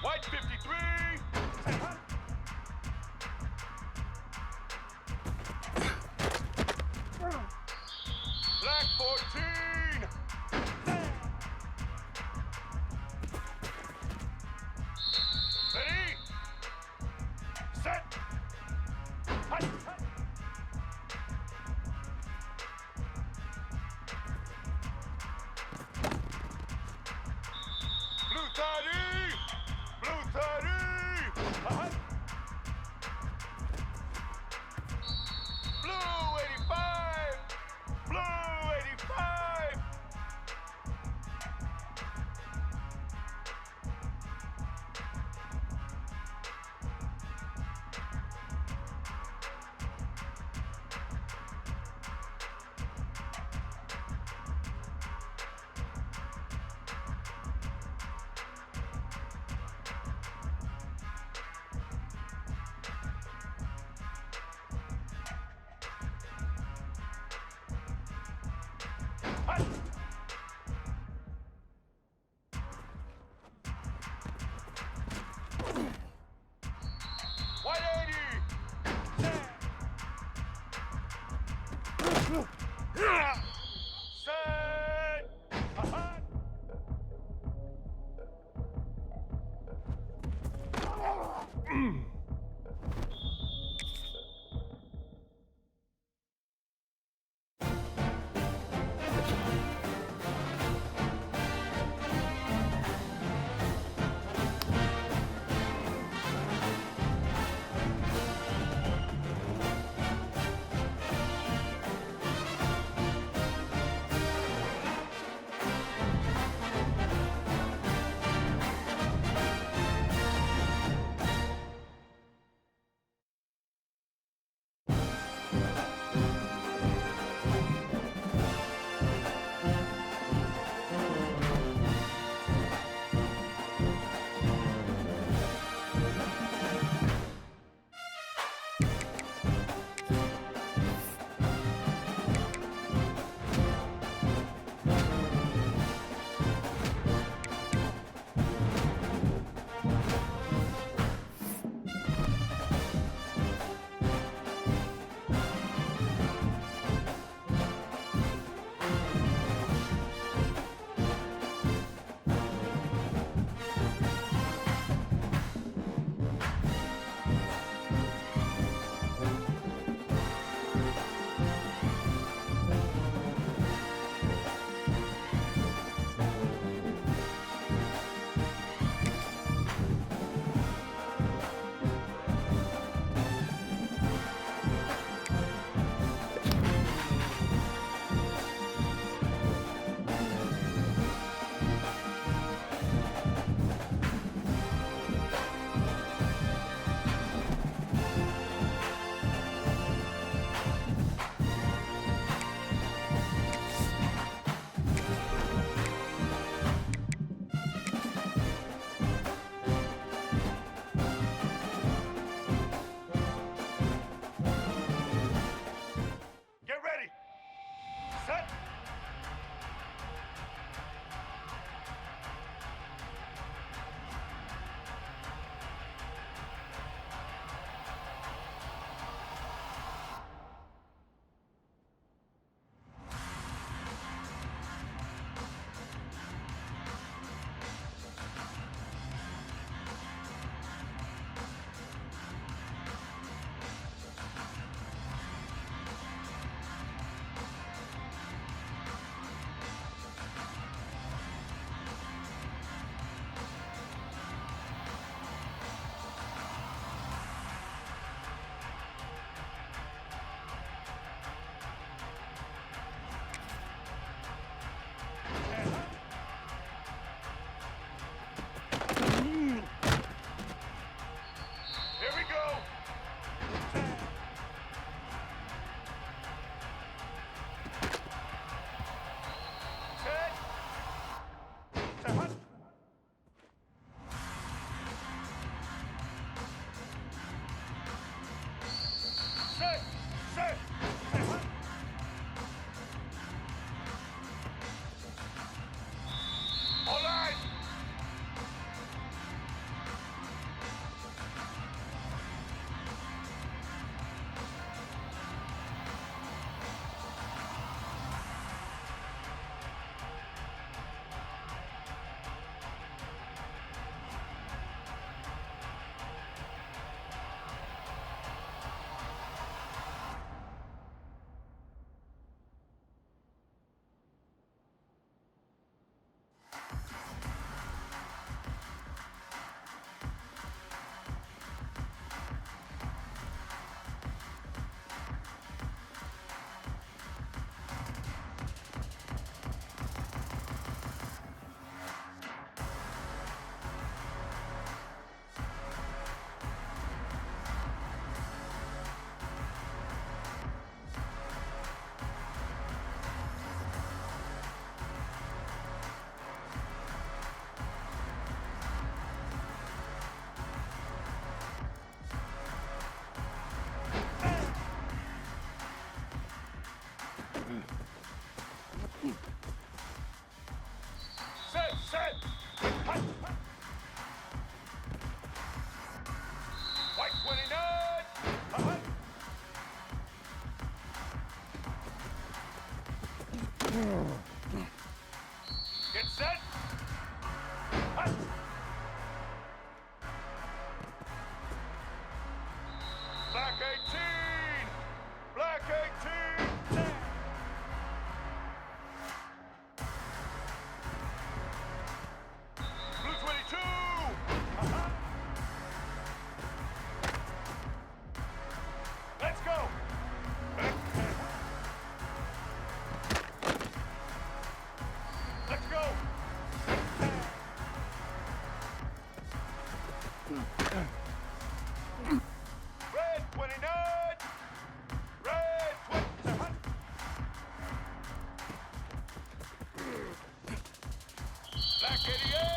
White 53. Black 14. Ready? Set. Hut. Blue 30. Blue 30. Hut. Blue 85. Blue 85. Hut. White 80. Set. Hut. Back 88.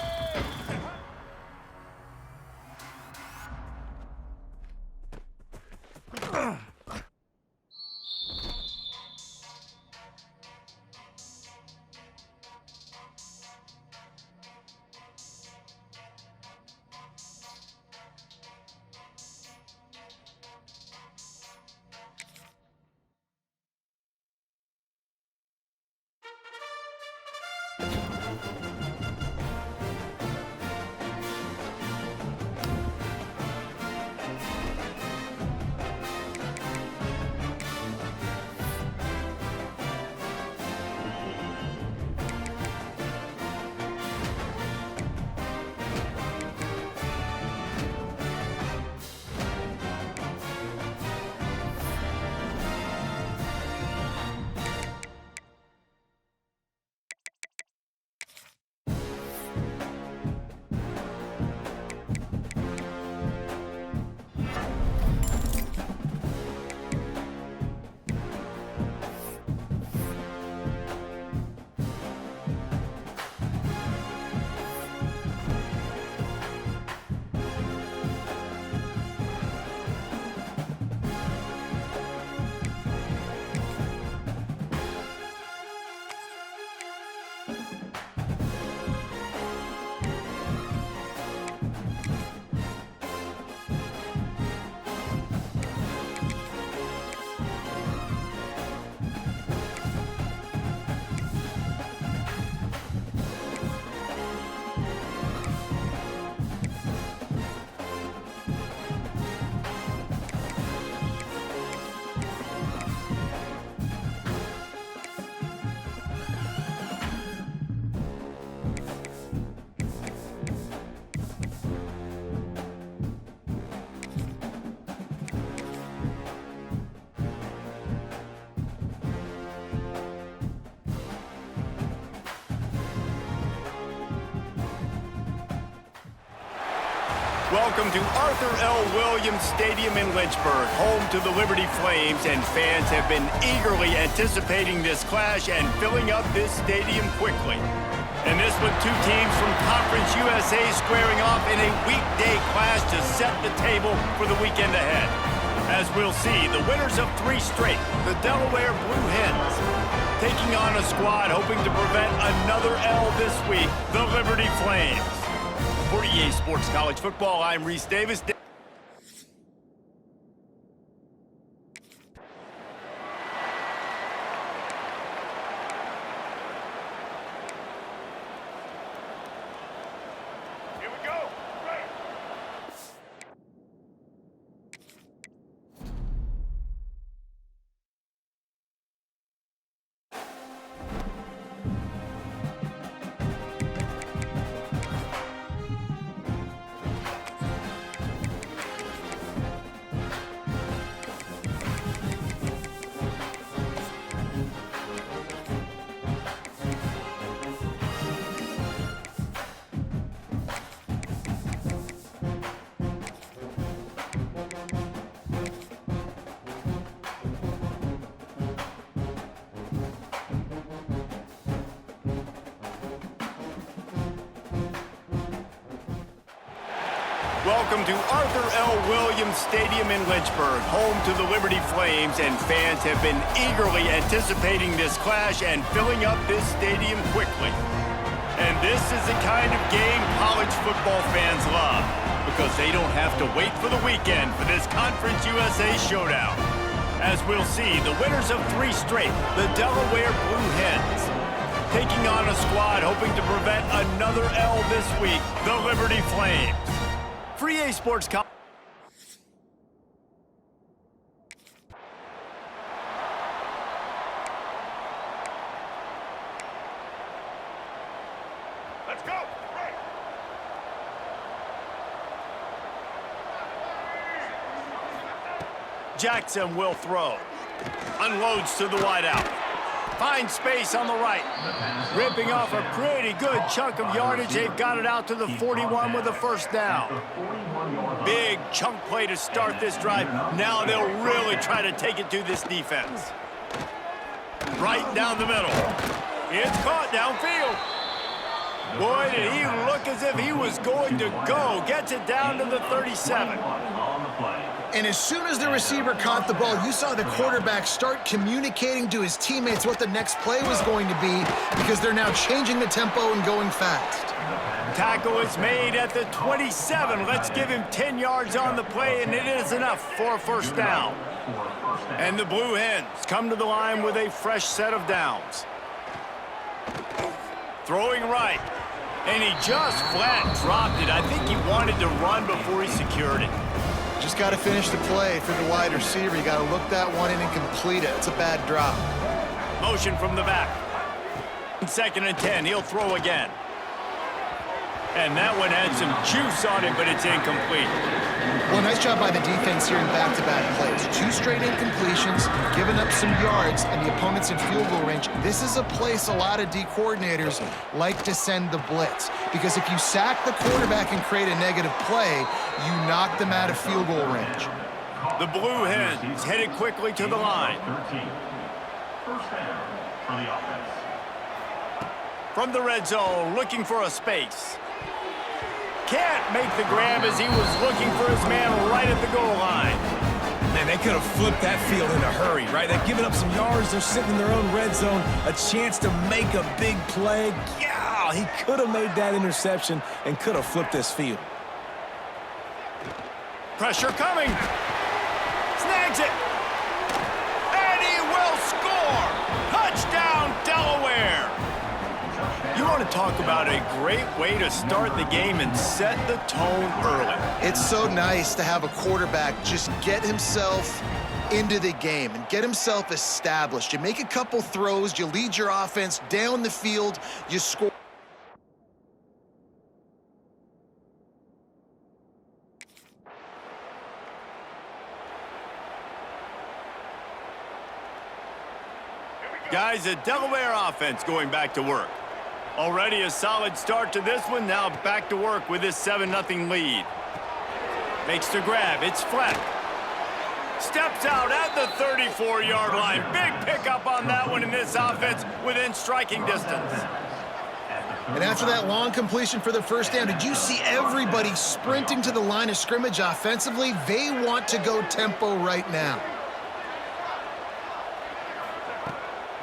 Welcome to Arthur L. Williams Stadium in Lynchburg, home to the Liberty Flames, and fans have been eagerly anticipating this clash and filling up this stadium quickly. And this one, two teams from Conference USA squaring off in a weekday clash to set the table for the weekend ahead. As we'll see, the winners of 3 straight, the Delaware Blue Hens, taking on a squad hoping to prevent another L this week, the Liberty Flames. For EA Sports College Football, I'm Reese Davis. Welcome to Arthur L. Williams Stadium in Lynchburg, home to the Liberty Flames, and fans have been eagerly anticipating this clash and filling up this stadium quickly. And this is the kind of game college football fans love, because they don't have to wait for the weekend for this Conference USA showdown. As we'll see, the winners of 3 straight, the Delaware Blue Hens, taking on a squad hoping to prevent another L this week, the Liberty Flames. For EA Sports College. Let's go. Right. Jackson will throw. Unloads to the wideout. Finds space on the right. Ripping off a pretty good chunk of yardage. They've got it out to the 41 with a first down. Big chunk play to start this drive. Now they'll really try to take it to this defense. Right down the middle. It's caught downfield. Boy, did he look as if he was going to go. Gets it down to the 37. And as soon as the receiver caught the ball, you saw the quarterback start communicating to his teammates what the next play was going to be, because they're now changing the tempo and going fast. Tackle is made at the 27. Let's give him 10 yards on the play, and it is enough for a first down. And the Blue Hens come to the line with a fresh set of downs. Throwing right. And he just flat dropped it. I think he wanted to run before he secured it. Just got to finish the play for the wide receiver. You got to look that one in and complete it. It's a bad drop. Motion from the back. 2nd and 10. He'll throw again. And that one had some juice on it, but it's incomplete. Well, nice job by the defense here in back-to-back plays. 2 straight incompletions, giving up some yards, and the opponent's in field goal range. This is a place a lot of D coordinators like to send the blitz, because if you sack the quarterback and create a negative play, you knock them out of field goal range. The Blue Hens headed quickly to the line. First down for the offense. From the red zone, looking for a space. Can't make the grab as he was looking for his man right at the goal line. Man, they could have flipped that field in a hurry, right? They've given up some yards. They're sitting in their own red zone. A chance to make a big play. Yeah, he could have made that interception and could have flipped this field. Pressure coming. Snags it. And he will score. Touchdown, Delaware. You want to talk about a great way to start the game and set the tone early. It's so nice to have a quarterback just get himself into the game and get himself established. You make a couple throws, you lead your offense down the field, you score. Guys, the Delaware offense going back to work. Already a solid start to this one. Now back to work with this 7-0 lead. Makes the grab. It's flat. Steps out at the 34-yard line. Big pickup on that one in this offense within striking distance. And after that long completion for the first down, did you see everybody sprinting to the line of scrimmage offensively? They want to go tempo right now.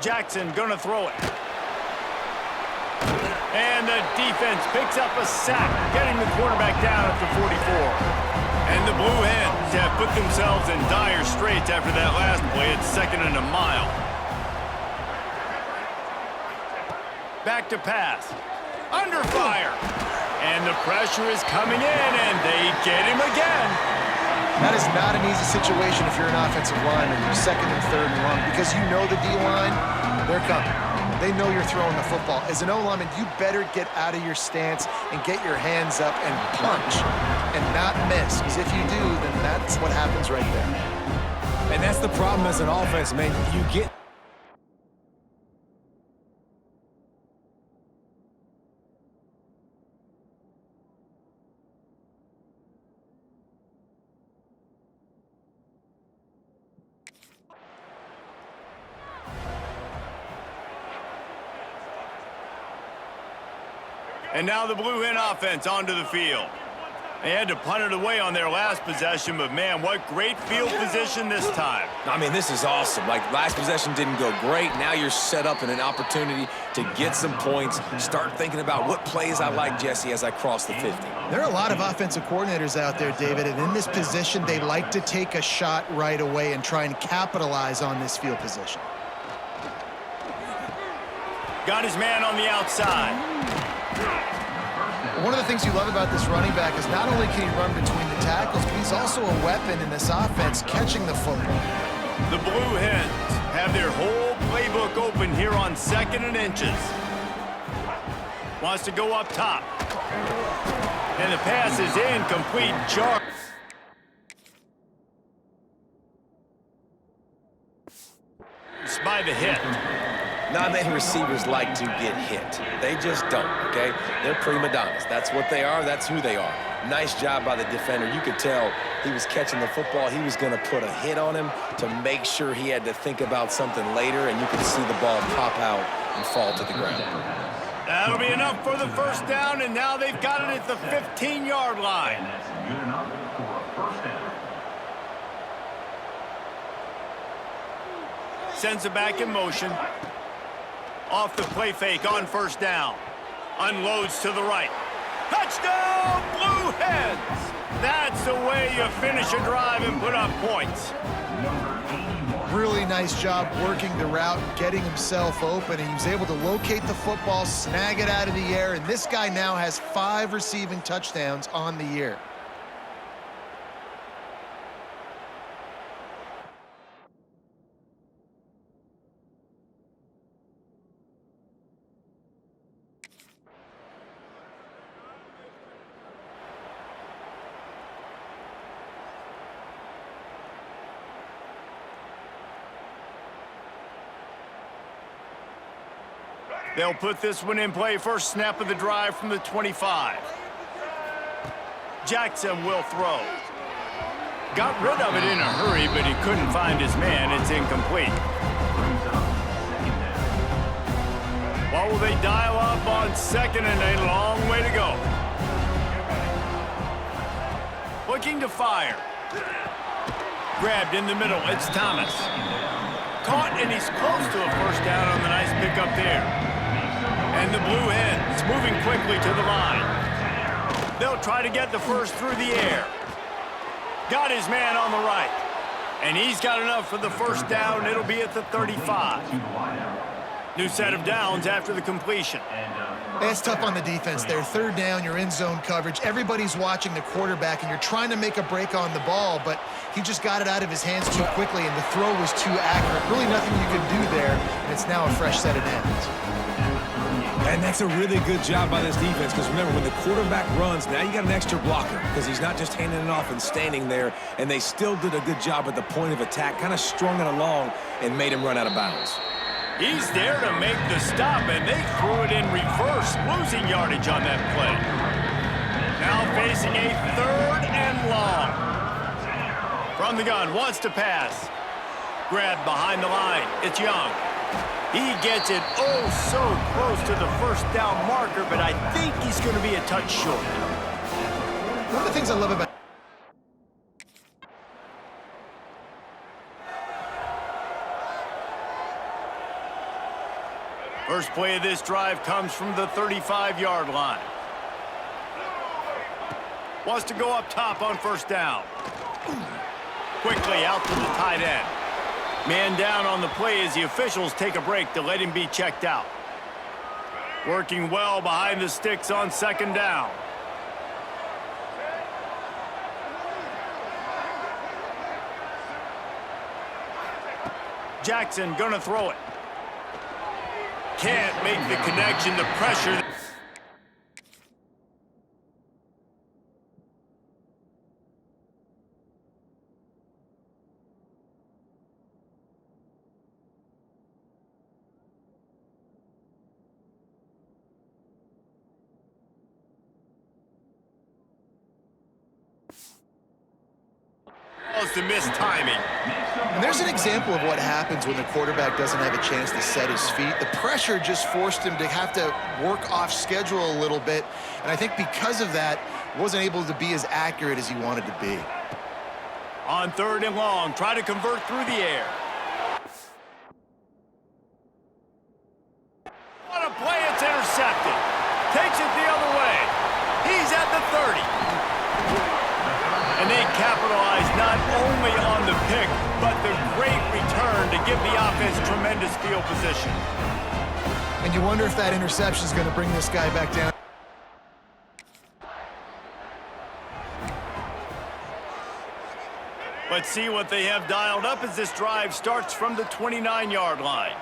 Jackson gonna throw it. And the defense picks up a sack, getting the quarterback down at the 44. And the Blue Hens have put themselves in dire straits after that last play. It's 2nd and a mile. Back to pass. Under fire. And the pressure is coming in, and they get him again. That is not an easy situation if you're an offensive lineman. You're 2nd and 3rd and 1, because you know the D-line, they're coming. They know you're throwing the football. As an O-lineman, you better get out of your stance and get your hands up and punch and not miss. Because if you do, then that's what happens right there. And that's the problem as an offense, man. You get... And now the Blue Hen offense onto the field. They had to punt it away on their last possession, but man, what great field position this time. I mean, this is awesome. Like, last possession didn't go great. Now you're set up in an opportunity to get some points. Start thinking about what plays I like, Jesse, as I cross the 50. There are a lot of offensive coordinators out there, David, and in this position, they like to take a shot right away and try and capitalize on this field position. Got his man on the outside. One of the things you love about this running back is not only can he run between the tackles, but he's also a weapon in this offense catching the football. The Blue Hens have their whole playbook open here on 2nd and inches. Wants to go up top. And the pass is incomplete. Jar. By the hit. Not many receivers like to get hit. They just don't, okay? They're prima donnas. That's what they are. That's who they are. Nice job by the defender. You could tell he was catching the football. He was going to put a hit on him to make sure he had to think about something later, and you could see the ball pop out and fall to the ground. That'll be enough for the first down, and now they've got it at the 15-yard line. And that's good enough for a first down. Sends it back in motion. Off the play fake on first down. Unloads to the right. Touchdown, Blue Hens! That's the way you finish a drive and put up points. Really nice job working the route, getting himself open, and he was able to locate the football, snag it out of the air, and this guy now has 5 receiving touchdowns on the year. They'll put this one in play. First snap of the drive from the 25. Jackson will throw. Got rid of it in a hurry, but he couldn't find his man. It's incomplete. What will they dial up on second and a long way to go? Looking to fire. Grabbed in the middle. It's Thomas. Caught, and he's close to a first down on the nice pickup there. And the Blue Hens moving quickly to the line. They'll try to get the first through the air. Got his man on the right. And he's got enough for the first down. It'll be at the 35. New set of downs after the completion. It's tough on the defense there. Third down, you're in zone coverage. Everybody's watching the quarterback, and you're trying to make a break on the ball, but he just got it out of his hands too quickly, and the throw was too accurate. Really nothing you could do there, and it's now a fresh set of downs. And that's a really good job by this defense, because remember, when the quarterback runs, now you got an extra blocker, because he's not just handing it off and standing there, and they still did a good job at the point of attack, kind of strung it along and made him run out of bounds. He's there to make the stop, and they threw it in reverse, losing yardage on that play. Now facing a third and long. From the gun, wants to pass. Grabbed behind the line. It's Young. He gets it oh so close to the first down marker, but I think he's going to be a touch short. One of the things I love about First play of this drive comes from the 35-yard line. Wants to go up top on first down. Quickly out to the tight end. Man down on the play as the officials take a break to let him be checked out. Working well behind the sticks on second down. Jackson gonna throw it. Can't make the connection, the pressure. To miss timing. And there's an example of what happens when the quarterback doesn't have a chance to set his feet. The pressure just forced him to have to work off schedule a little bit, and I think because of that, wasn't able to be as accurate as he wanted to be. On third and long, try to convert through the air. What a play, it's intercepted. Takes it the other way. He's at the 30. And they capitalize not only on the pick, but the great return to give the offense tremendous field position. And you wonder if that interception is going to bring this guy back down. Let's see what they have dialed up as this drive starts from the 29-yard line.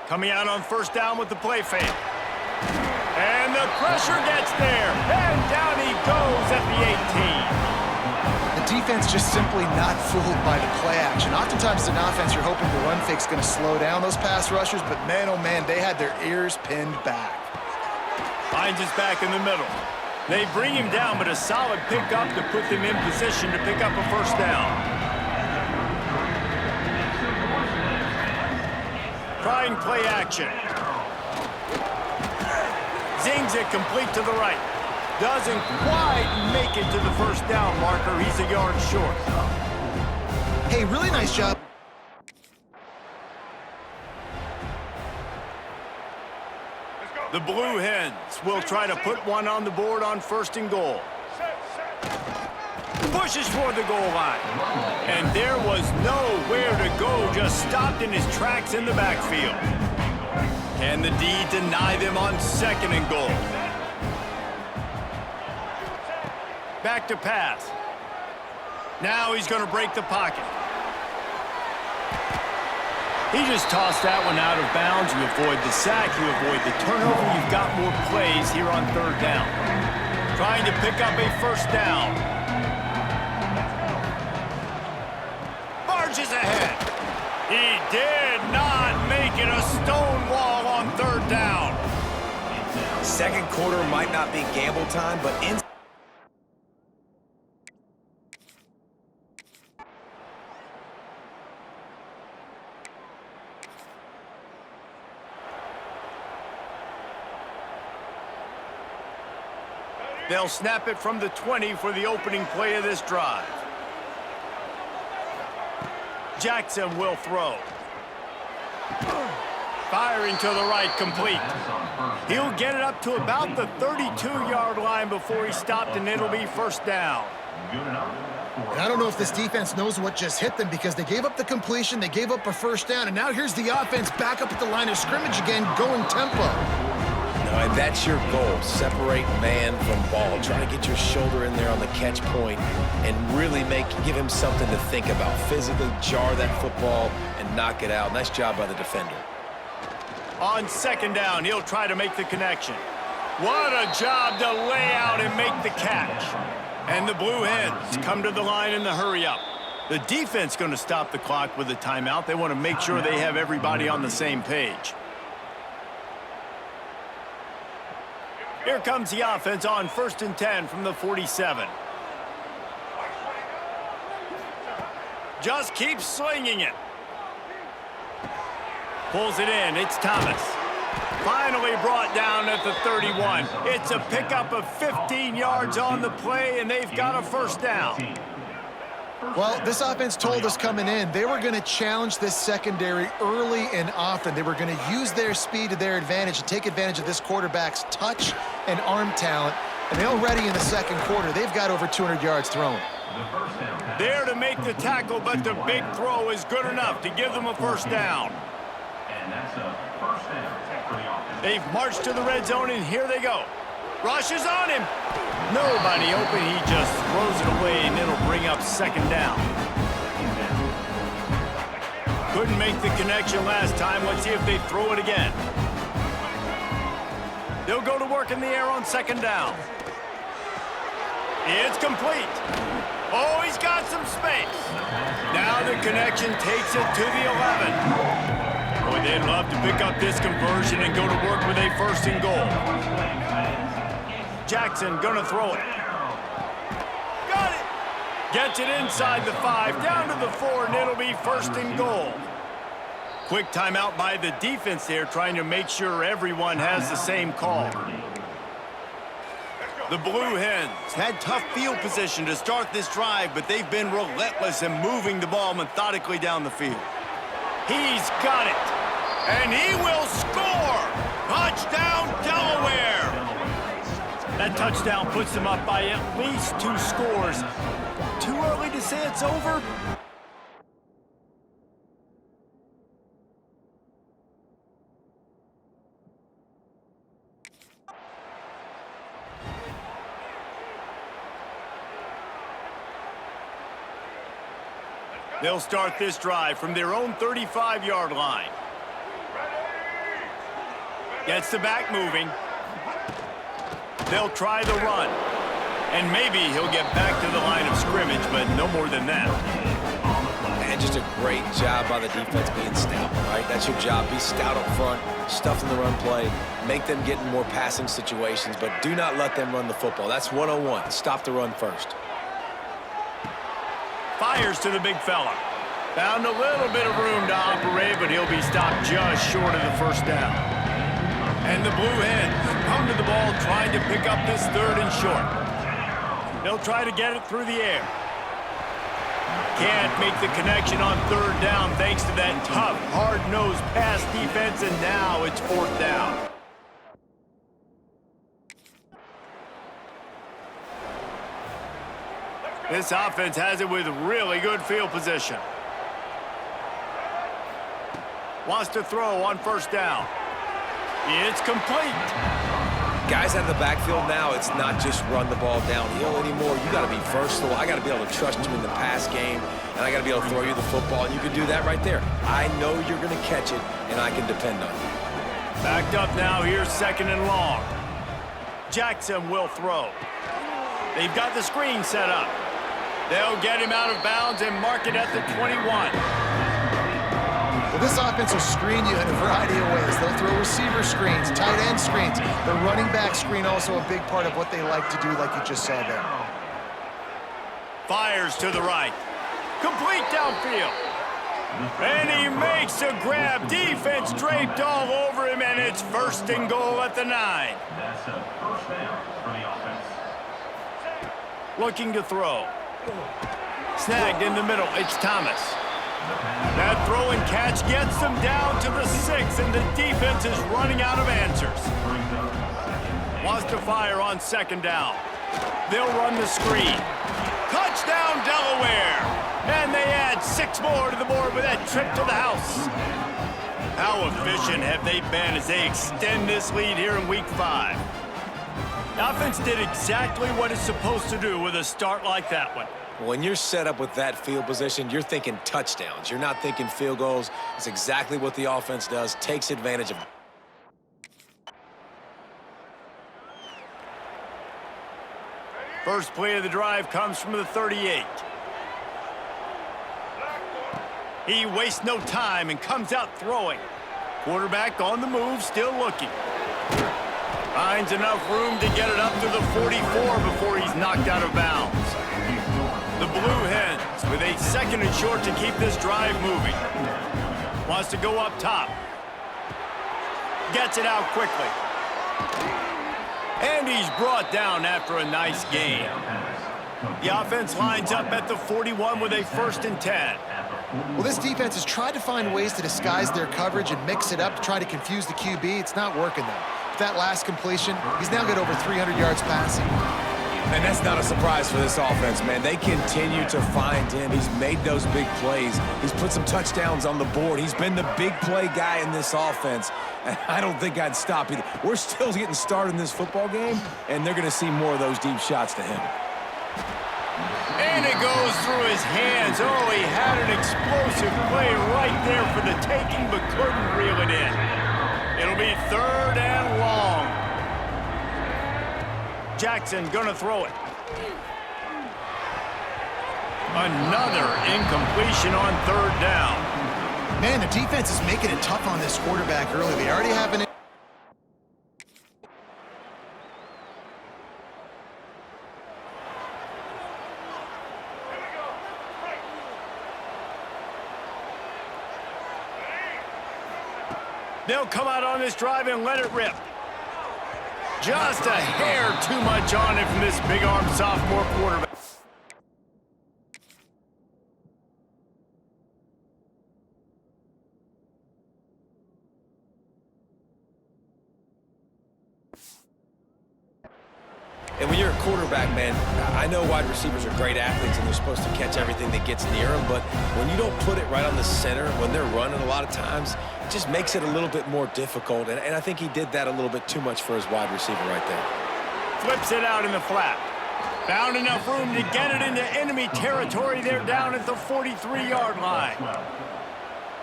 Coming out on first down with the play fake. And the pressure gets there, and down he goes at the 18. The defense just simply not fooled by the play action. Oftentimes in offense, you're hoping the run fake's going to slow down those pass rushers, but man, oh man, they had their ears pinned back. Finds his back in the middle. They bring him down, but a solid pickup to put them in position to pick up a first down. Trying play action. Zings it complete to the right. Doesn't quite make it to the first down marker. He's a yard short. Hey, really nice job. The Blue Hens will try to put one on the board on 1st and goal. Pushes for the goal line. And there was nowhere to go, just stopped in his tracks in the backfield. Can the D deny them on 2nd and goal? Back to pass. Now he's going to break the pocket. He just tossed that one out of bounds. You avoid the sack, you avoid the turnover. You've got more plays here on 3rd down. Trying to pick up a 1st down. Barges ahead. He did not make it a stone wall on 3rd down. 2nd quarter might not be gamble time, but in they'll snap it from the 20 for the opening play of this drive. Jackson will throw. Firing to the right, complete. He'll get it up to about the 32-yard line before he stopped, and it'll be 1st down. And I don't know if this defense knows what just hit them because they gave up the completion, they gave up a 1st down, and now here's the offense back up at the line of scrimmage again, going tempo. And that's your goal. Separate man from ball. Try to get your shoulder in there on the catch point and really give him something to think about. Physically jar that football and knock it out. Nice job by the defender. On 2nd down, he'll try to make the connection. What a job to lay out and make the catch. And the Blue Hens come to the line in the hurry up. The defense going to stop the clock with a timeout. They want to make sure they have everybody on the same page. Here comes the offense on 1st and 10 from the 47. Just keeps slinging it. Pulls it in. It's Thomas. Finally brought down at the 31. It's a pickup of 15 yards on the play, and they've got a 1st down. Well, this offense told us coming in they were going to challenge this secondary early and often. They were going to use their speed to their advantage and take advantage of this quarterback's touch and arm talent. And already in the 2nd quarter, they've got over 200 yards thrown. There to make the tackle, but the big throw is good enough to give them a 1st down. And that's a 1st down for the offense. They've marched to the red zone, and here they go. Rushes on him. Nobody open. He just throws it away, and it'll bring up 2nd down. Couldn't make the connection last time. Let's see if they throw it again. They'll go to work in the air on 2nd down. It's complete. Oh, he's got some space. Now the connection takes it to the 11. Boy, they'd love to pick up this conversion and go to work with a 1st and goal. Jackson gonna throw it. Got it. Gets it inside the 5, down to the 4, and it'll be 1st and goal. Quick timeout by the defense there, trying to make sure everyone has the same call. The Blue Hens had tough field position to start this drive, but they've been relentless in moving the ball methodically down the field. He's got it, and he will score! Touchdown, Delaware! That touchdown puts them up by at least 2 scores. Too early to say it's over? They'll start this drive from their own 35-yard line. Gets the back moving. They'll try the run. And maybe he'll get back to the line of scrimmage, but no more than that. And just a great job by the defense being stout, right? That's your job. Be stout up front, stuff in the run play, make them get in more passing situations, but do not let them run the football. That's 101. Stop the run first. Fires to the big fella. Found a little bit of room to operate, but he'll be stopped just short of the 1st down. And the Blue Hens come to the ball downfield trying to pick up this 3rd and short. They'll try to get it through the air. Can't make the connection on 3rd down thanks to that tough, hard-nosed pass defense, and now it's 4th down. This offense has it with really good field position. Wants to throw on 1st down. It's complete. Guys out of the backfield now, it's not just run the ball downhill anymore. You got to be versatile. I got to be able to trust you in the pass game, and I got to be able to throw you the football, and you can do that right there. I know you're going to catch it, and I can depend on you. Backed up now, here's 2nd and long. Jackson will throw. They've got the screen set up. They'll get him out of bounds and mark it at the 21. Well, this offense will screen you in a variety of ways. They'll throw receiver screens, tight end screens. The running back screen also a big part of what they like to do, like you just saw there. Fires to the right. Complete downfield. And he makes a grab. Defense draped all over him, and it's 1st and goal at the 9. That's a 1st down for the offense. Looking to throw. Snagged in the middle. It's Thomas. That throw and catch gets them down to the 6, and the defense is running out of answers. Wants to fire on 2nd down. They'll run the screen. Touchdown, Delaware! And they add 6 more to the board with that trip to the house. How efficient have they been as they extend this lead here in Week 5? The offense did exactly what it's supposed to do with a start like that one. When you're set up with that field position, you're thinking touchdowns. You're not thinking field goals. It's exactly what the offense does, takes advantage of. First play of the drive comes from the 38. He wastes no time and comes out throwing. Quarterback on the move, still looking. Finds enough room to get it up to the 44 before he's knocked out of bounds. The Blue Hens with a 2nd and short to keep this drive moving. Wants to go up top. Gets it out quickly. And he's brought down after a nice gain. The offense lines up at the 41 with a 1st and 10. Well, this defense has tried to find ways to disguise their coverage and mix it up to try to confuse the QB. It's not working, though. With that last completion, he's now got over 300 yards passing. And that's not a surprise for this offense, man. They continue to find him. He's made those big plays. He's put some touchdowns on the board. He's been the big play guy in this offense. And I don't think I'd stop either. We're still getting started in this football game, and they're going to see more of those deep shots to him. And it goes through his hands. Oh, he had an explosive play right there for the taking, but couldn't reel it in. It'll be 3rd and long. Jackson gonna throw it. Another incompletion on 3rd down. Man, the defense is making it tough on this quarterback early. They already have an... They'll come out on this drive and let it rip. Just a hair too much on it from this big-arm sophomore quarterback. And when you're a quarterback, man, I know wide receivers are great athletes and they're supposed to catch everything that gets near them, but when you don't put it right on the center, when they're running a lot of times, it just makes it a little bit more difficult. And I think he did that a little bit too much for his wide receiver right there. Flips it out in the flat. Found enough room to get it into enemy territory. They're down at the 43-yard line.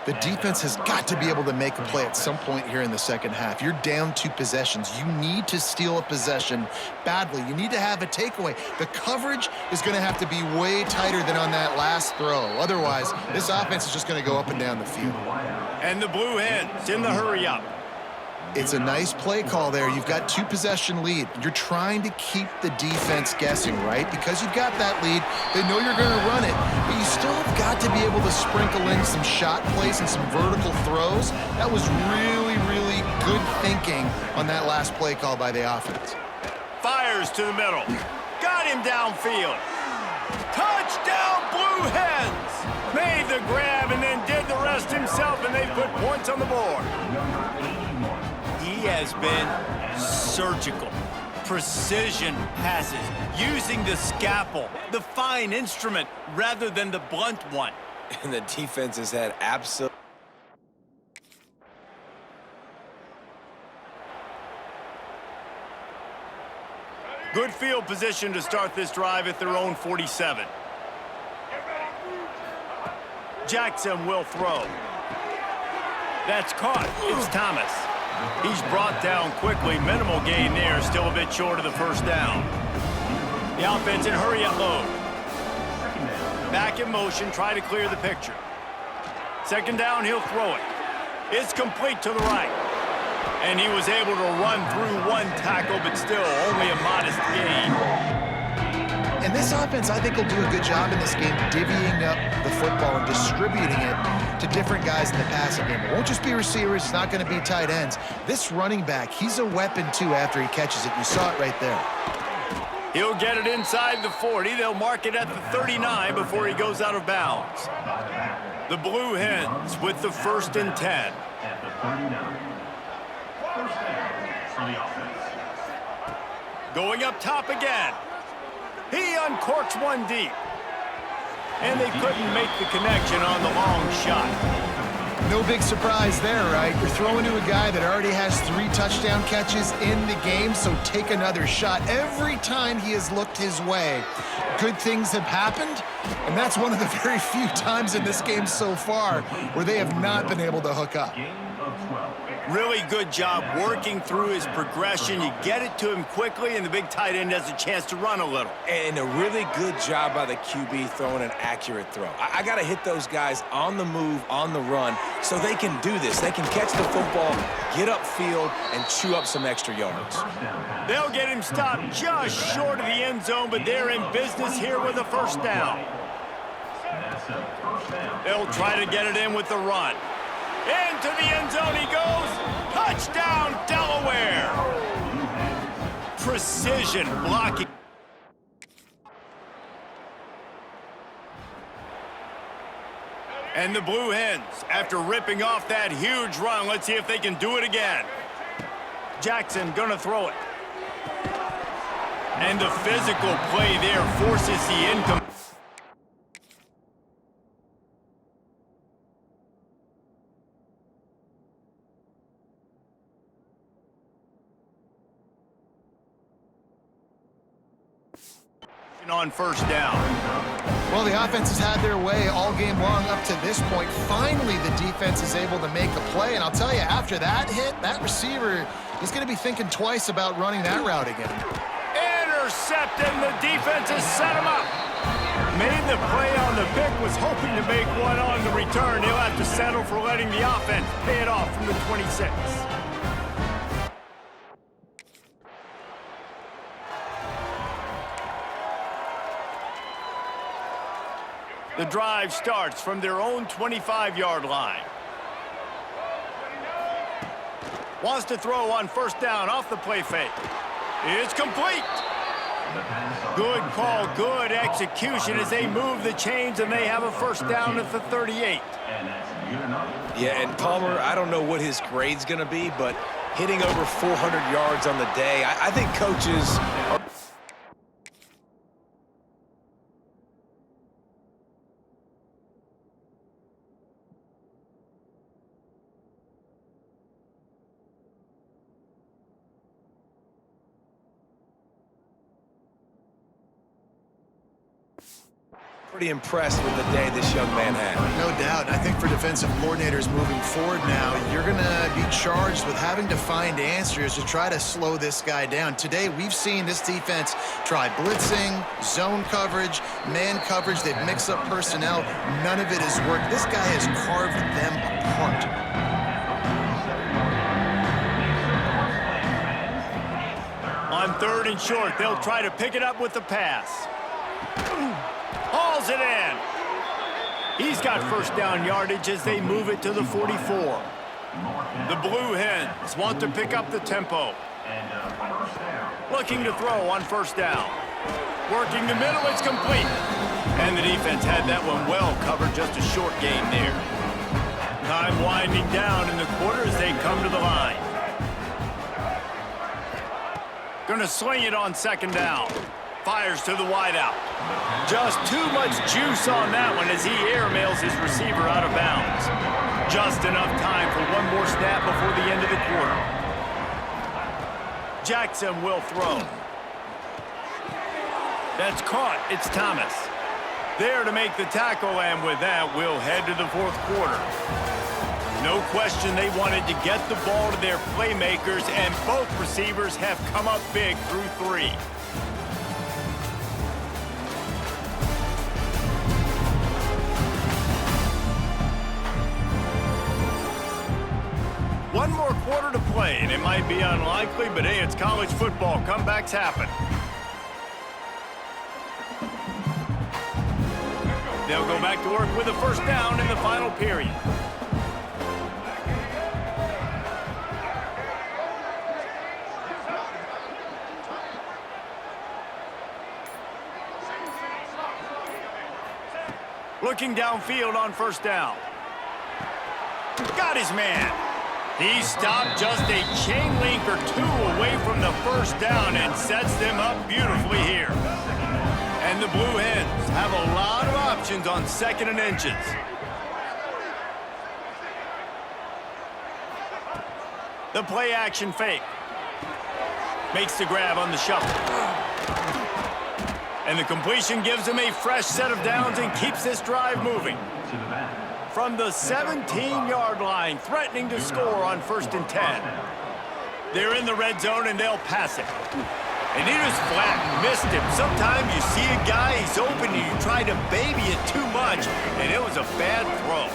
The defense has got to be able to make a play at some point here in the second half. You're down 2 possessions. You need to steal a possession badly. You need to have a takeaway. The coverage is going to have to be way tighter than on that last throw. Otherwise, this offense is just going to go up and down the field. And the Blue Hens in the hurry-up. It's a nice play call there. You've got 2-possession lead. You're trying to keep the defense guessing, right? Because you've got that lead, they know you're going to run it, but you still have got to be able to sprinkle in some shot plays and some vertical throws. That was really really, really good thinking on that last play call by the offense. Fires to the middle. Got him downfield. Touchdown, Blue Hens! Made the grab and then did the rest himself, and they put points on the board. He has been surgical. Precision passes, using the scalpel, the fine instrument, rather than the blunt one. And the defense has had absolute... Good field position to start this drive at their own 47. Jackson will throw. That's caught. It's Thomas. He's brought down quickly. Minimal gain there. Still a bit short of the first down. The offense in hurry up mode. Back in motion. Try to clear the picture. Second down, he'll throw it. It's complete to the right. And he was able to run through one tackle, but still only a modest gain. And this offense, I think, will do a good job in this game divvying up the football and distributing it to different guys in the passing game. It won't just be receivers. It's not going to be tight ends. This running back, he's a weapon, too, after he catches it. You saw it right there. He'll get it inside the 40. They'll mark it at the 39 before he goes out of bounds. The Blue Hens with the 1st and 10. At the 39. First down for the offense. Going up top again. He uncorks one deep. And they couldn't make the connection on the long shot. No big surprise there, right? You're throwing to a guy that already has 3 touchdown catches in the game, so take another shot. Every time he has looked his way, good things have happened, and that's one of the very few times in this game so far where they have not been able to hook up. Gain of 12. Really good job working through his progression. You get it to him quickly, and the big tight end has a chance to run a little. And a really good job by the QB throwing an accurate throw. I got to hit those guys on the move, on the run, so they can do this. They can catch the football, get upfield, and chew up some extra yards. They'll get him stopped just short of the end zone, but they're in business here with a first down. That's a first down. They'll try to get it in with the run. Into the end zone he goes. Touchdown, Delaware. Precision blocking. And the Blue Hens, after ripping off that huge run, let's see if they can do it again. Jackson gonna throw it. And the physical play there forces the income. On first down. Well, the offense has had their way all game long up to this point. Finally, the defense is able to make a play, and I'll tell you, after that hit, that receiver, he's going to be thinking twice about running that route again. Intercepted, the defense has set him up. Made the play on the pick, was hoping to make one on the return. He'll have to settle for letting the offense pay it off from the 26. The drive starts from their own 25-yard line. Wants to throw on first down off the play fake. It's complete. Good call, good execution as they move the chains, and they have a first down at the 38. And that's good enough. Yeah, and Palmer, I don't know what his grade's going to be, but hitting over 400 yards on the day, I think coaches are... pretty impressed with the day this young man had. No doubt. I think for defensive coordinators moving forward now, you're going to be charged with having to find answers to try to slow this guy down. Today, we've seen this defense try blitzing, zone coverage, man coverage. They've mixed up personnel. None of it has worked. This guy has carved them apart. On third and short, they'll try to pick it up with the pass. Hauls it in. He's got first down yardage as they move it to the 44. The Blue Hens want to pick up the tempo. And first down. Looking to throw on first down. Working the middle, it's complete. And the defense had that one well covered, just a short gain there. Time winding down in the quarter as they come to the line. Gonna sling it on second down. Fires to the wideout. Just too much juice on that one as he airmails his receiver out of bounds. Just enough time for one more snap before the end of the quarter. Jackson will throw. That's caught. It's Thomas. There to make the tackle, and with that, we'll head to the fourth quarter. No question they wanted to get the ball to their playmakers, and both receivers have come up big through three. One more quarter to play, and it might be unlikely, but hey, it's college football. Comebacks happen. They'll go back to work with a first down in the final period. Looking downfield on first down. Got his man. He stopped just a chain link or two away from the first down and sets them up beautifully here. And the Blue Hens have a lot of options on second and inches. The play action fake. Makes the grab on the shuffle. And the completion gives him a fresh set of downs and keeps this drive moving. To the back. From the 17-yard line, threatening to score on 1st and 10. They're in the red zone, and they'll pass it. And he just flat missed him. Sometimes you see a guy, he's open, and you try to baby it too much, and it was a bad throw.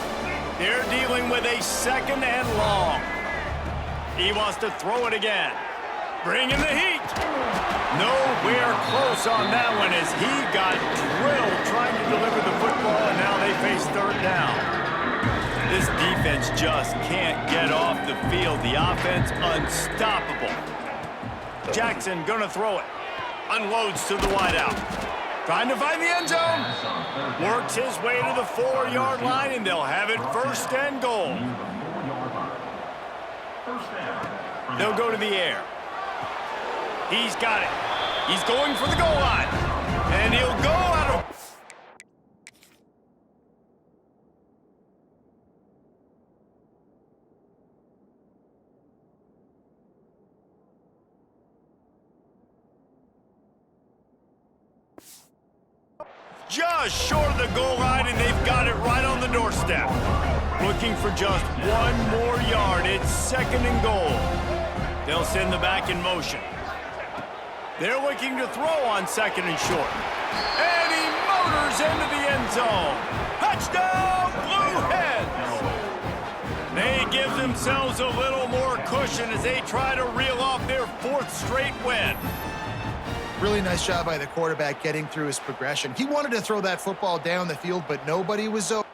They're dealing with a second and long. He wants to throw it again. Bring in the heat. Nowhere close on that one as he got drilled trying to deliver the football, and now they face third down. This defense just can't get off the field. The offense unstoppable. Jackson gonna throw it. Unloads to the wideout. Trying to find the end zone. Works his way to the 4-yard line, and they'll have it first and goal. They'll go to the air. He's got it. He's going for the goal line. And he'll go out of... Just short of the goal line, and they've got it right on the doorstep. Looking for just one more yard. It's second and goal. They'll send the back in motion. They're looking to throw on second and short. And he motors into the end zone. Touchdown, Blue Hens! They give themselves a little more cushion as they try to reel off their 4th straight win. Really nice job by the quarterback getting through his progression. He wanted to throw that football down the field, but nobody was open.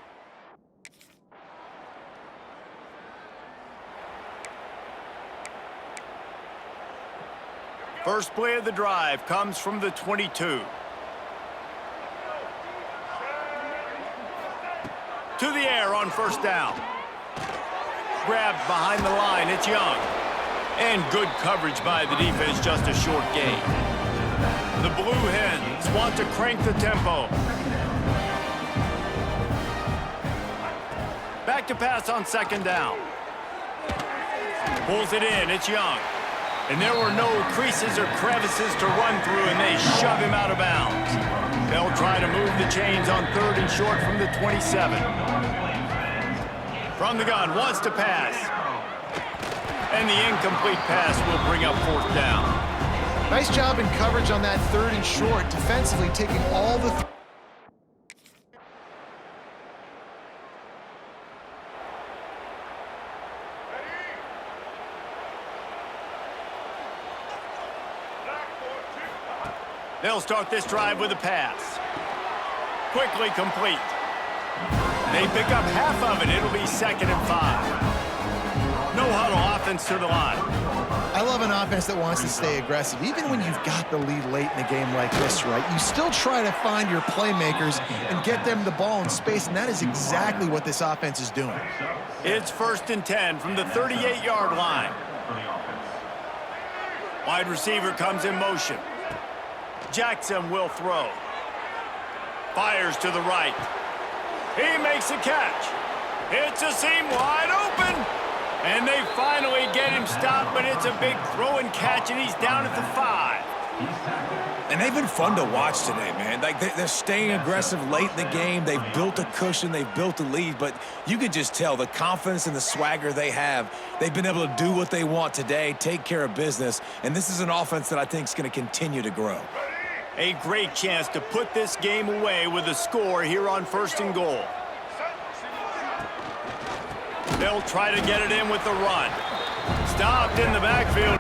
First play of the drive comes from the 22. To the air on first down. Grabbed behind the line, it's Young. And good coverage by the defense, just a short gain. The Blue Hens want to crank the tempo. Back to pass on second down. Pulls it in, it's Young. And there were no creases or crevices to run through, and they shove him out of bounds. They'll try to move the chains on third and short from the 27. From the gun, wants to pass. And the incomplete pass will bring up fourth down. Nice job in coverage on that third and short, defensively taking all the... They'll start this drive with a pass. Quickly complete. They pick up half of it. It'll be 2nd and 5. No-huddle offense to the line. I love an offense that wants to stay aggressive. Even when you've got the lead late in a game like this, right, you still try to find your playmakers and get them the ball in space, and that is exactly what this offense is doing. It's 1st and 10 from the 38-yard line. For the offense. Wide receiver comes in motion. Jackson will throw. Fires to the right. He makes a catch. It's a seam wide open. And they finally get him stopped, but it's a big throw and catch, and he's down at the 5. And they've been fun to watch today, man. Like they're staying aggressive late in the game. They've built a cushion. They've built a lead. But you could just tell the confidence and the swagger they have. They've been able to do what they want today, take care of business. And this is an offense that I think is going to continue to grow. A great chance to put this game away with a score here on 1st and goal. They'll try to get it in with the run. Stopped in the backfield.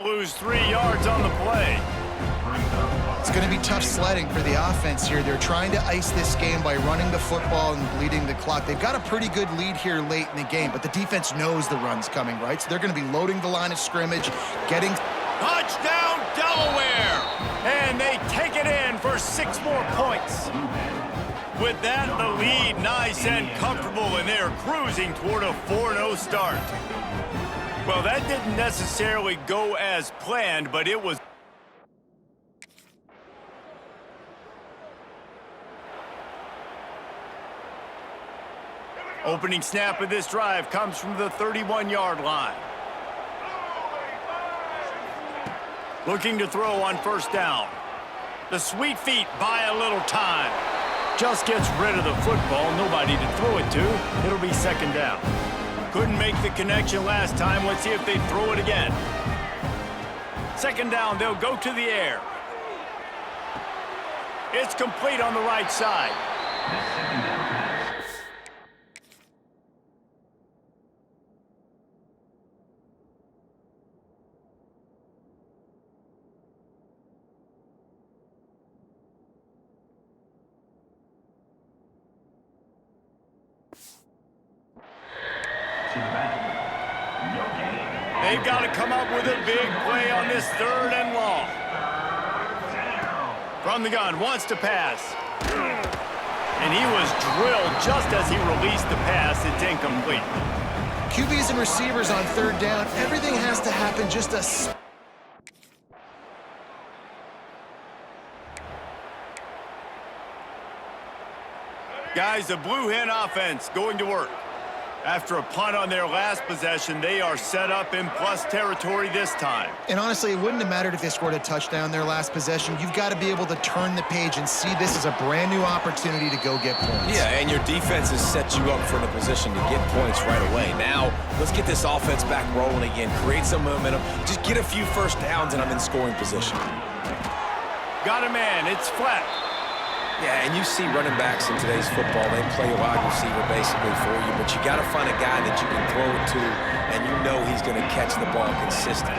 Lose 3 yards on the play. It's going to be tough sledding for the offense here. They're trying to ice this game by running the football and bleeding the clock. They've got a pretty good lead here late in the game, but the defense knows the run's coming, right? So they're going to be loading the line of scrimmage, getting... Touchdown, Delaware! And they take it in for 6 more points. With that, the lead nice and comfortable, and they're cruising toward a 4-0 start. Well, that didn't necessarily go as planned, but it was... Opening snap of this drive comes from the 31-yard line. Looking to throw on 1st down. The sweet feet buy a little time. Just gets rid of the football. Nobody to throw it to. It'll be 2nd down. Couldn't make the connection last time. Let's see if they throw it again. 2nd down. They'll go to the air. It's complete on the right side. They've got to come up with a big play on this 3rd and long. From the gun, wants to pass. And he was drilled just as he released the pass. It's incomplete. QBs and receivers on 3rd down. Everything has to happen just a... Guys, the Blue Hen offense going to work. After a punt on their last possession, they are set up in plus territory this time. And honestly, it wouldn't have mattered if they scored a touchdown their last possession. You've got to be able to turn the page and see this as a brand new opportunity to go get points. Yeah, and your defense has set you up for the position to get points right away. Now, let's get this offense back rolling again, create some momentum, just get a few 1st downs, and I'm in scoring position. Got a man, it's flat. Yeah, and you see running backs in today's football, they play a wide receiver basically for you, but you got to find a guy that you can throw it to, and you know he's going to catch the ball consistently.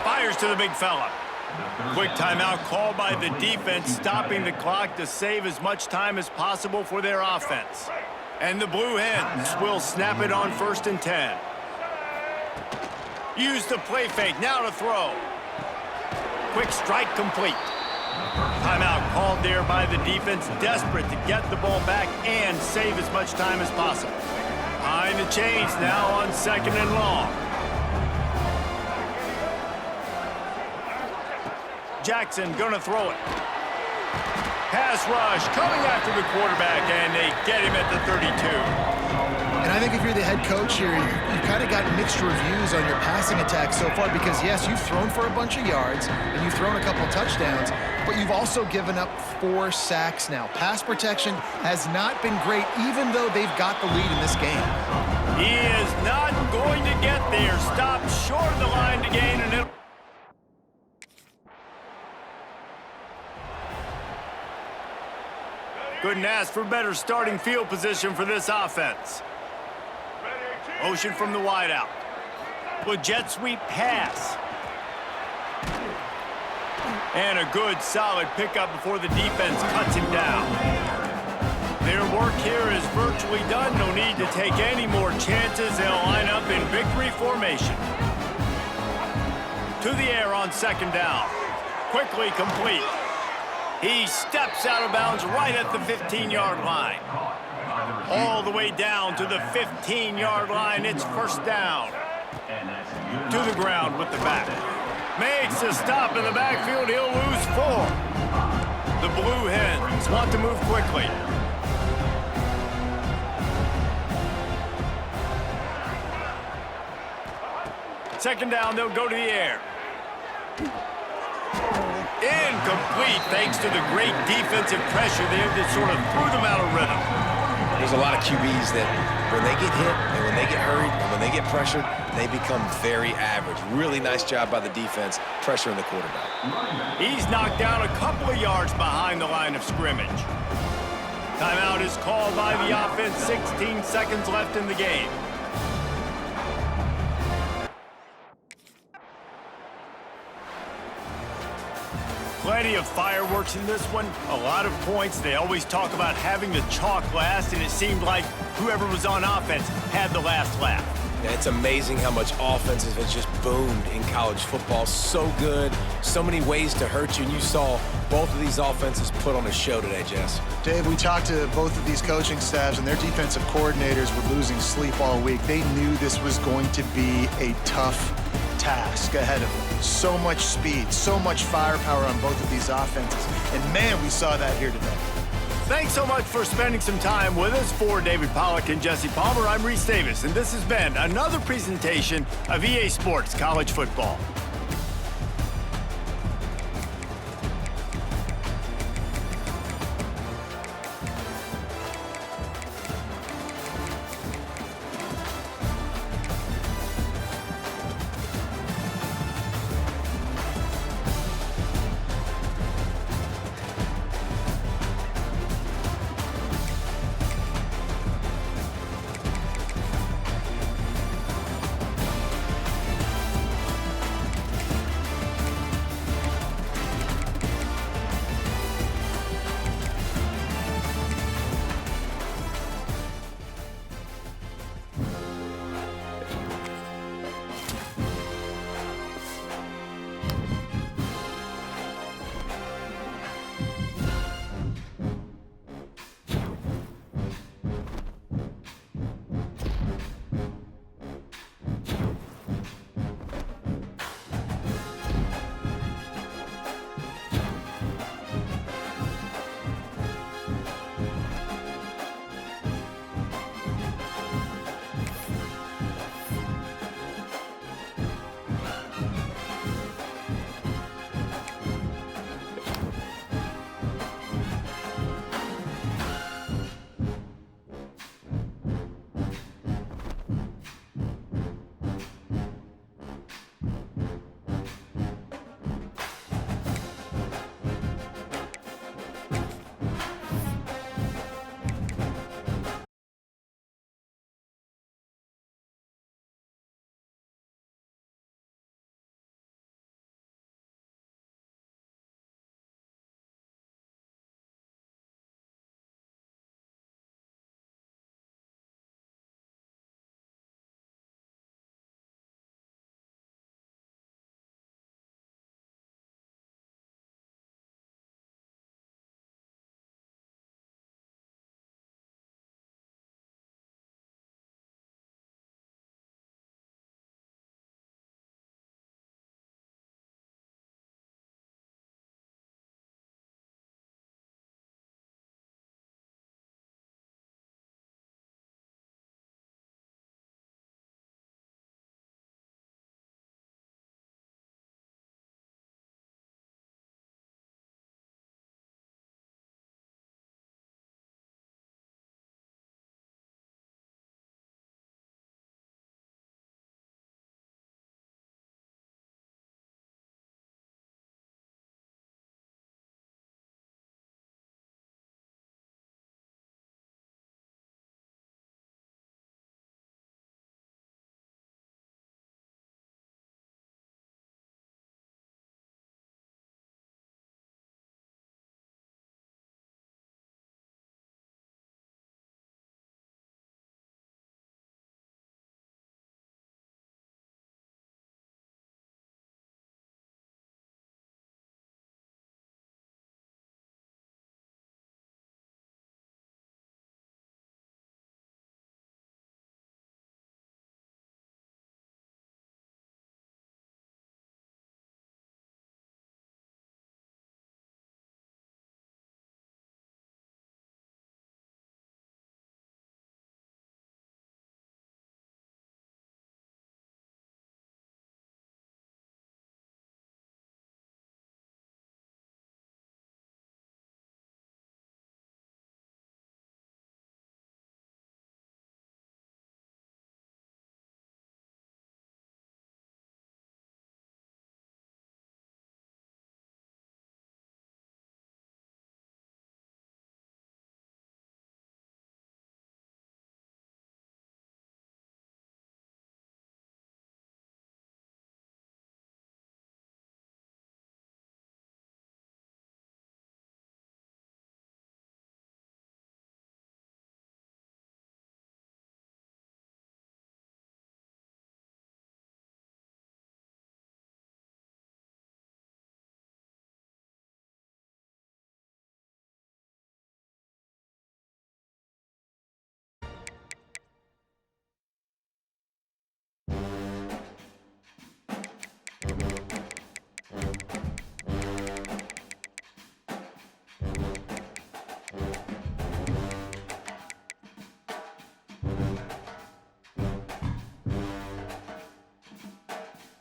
Fires to the big fella. Quick timeout called by the defense, stopping the clock to save as much time as possible for their offense. And the Blue Hens will snap it on 1st and 10. Use the play fake, now to throw. Quick strike complete. Timeout called there by the defense, desperate to get the ball back and save as much time as possible. Behind the chains now on 2nd and long. Jackson gonna throw it. Pass rush coming after the quarterback, and they get him at the 32. And I think if you're the head coach here, you've kind of got mixed reviews on your passing attack so far because, yes, you've thrown for a bunch of yards and you've thrown a couple touchdowns, but you've also given up 4 sacks now. Pass protection has not been great, even though they've got the lead in this game. He is not going to get there. Stopped short of the line to gain, and it'll... Couldn't ask for better starting field position for this offense. Motion from the wideout. With jet sweep pass. And a good, solid pickup before the defense cuts him down. Their work here is virtually done. No need to take any more chances. They'll line up in victory formation. To the air on second down. Quickly complete. He steps out of bounds right at the 15-yard line. All the way down to the 15-yard line. It's first down. To the ground with the back. Makes a stop in the backfield. He'll lose 4. The Blue Hens want to move quickly. Second down, they'll go to the air. Incomplete, thanks to the great defensive pressure there that sort of threw them out of rhythm. There's a lot of QBs that when they get hit and when they get hurried and when they get pressured, they become very average. Really nice job by the defense, pressuring the quarterback. He's knocked down a couple of yards behind the line of scrimmage. Timeout is called by the offense, 16 seconds left in the game. Plenty of fireworks in this one, a lot of points. They always talk about having the chalk last, and it seemed like whoever was on offense had the last laugh. Yeah, it's amazing how much offenses has just boomed in college football. So good, so many ways to hurt you, and you saw both of these offenses put on a show today, Jess. Dave, we talked to both of these coaching staffs, and their defensive coordinators were losing sleep all week. They knew this was going to be a tough task ahead of them. So much speed, so much firepower on both of these offenses. And man, we saw that here today. Thanks so much for spending some time with us. For David Pollack and Jesse Palmer, I'm Reese Davis, and this has been another presentation of EA Sports College Football.